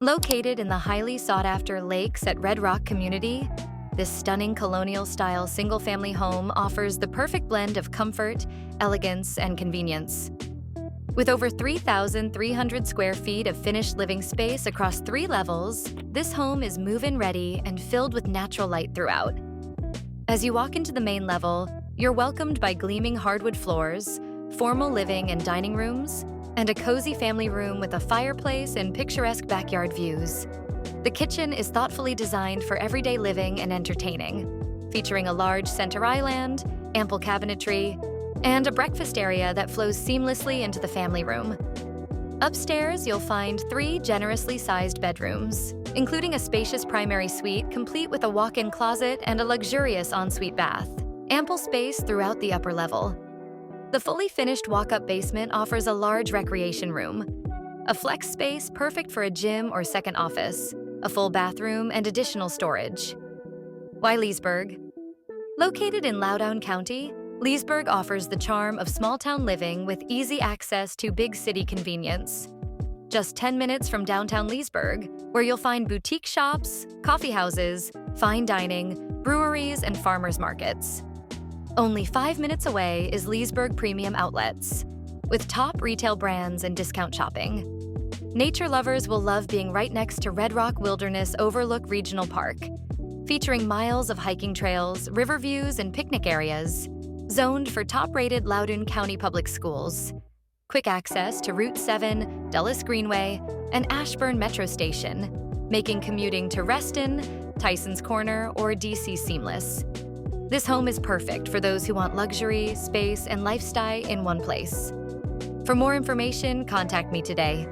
Located in the highly sought-after Lakes at Red Rock Community, this stunning colonial-style single-family home offers the perfect blend of comfort, elegance, and convenience. With over 3,300 square feet of finished living space across 3 levels, this home is move-in ready and filled with natural light throughout. As you walk into the main level, you're welcomed by gleaming hardwood floors, formal living and dining rooms, and a cozy family room with a fireplace and picturesque backyard views. The kitchen is thoughtfully designed for everyday living and entertaining, featuring a large center island, ample cabinetry, and a breakfast area that flows seamlessly into the family room. Upstairs, you'll find 3 generously sized bedrooms, including a spacious primary suite complete with a walk-in closet and a luxurious ensuite bath. Ample space throughout the upper level. The fully finished walk-up basement offers a large recreation room, a flex space perfect for a gym or second office, a full bathroom, and additional storage. Why Leesburg? Located in Loudoun County, Leesburg offers the charm of small-town living with easy access to big city convenience. Just 10 minutes from downtown Leesburg, where you'll find boutique shops, coffee houses, fine dining, breweries, and farmers markets. Only 5 minutes away is Leesburg Premium Outlets, with top retail brands and discount shopping. Nature lovers will love being right next to Red Rock Wilderness Overlook Regional Park, featuring miles of hiking trails, river views, and picnic areas, zoned for top-rated Loudoun County Public Schools. Quick access to Route 7, Dulles Greenway, and Ashburn Metro Station, making commuting to Reston, Tyson's Corner, or DC seamless. This home is perfect for those who want luxury, space, and lifestyle in one place. For more information, contact me today.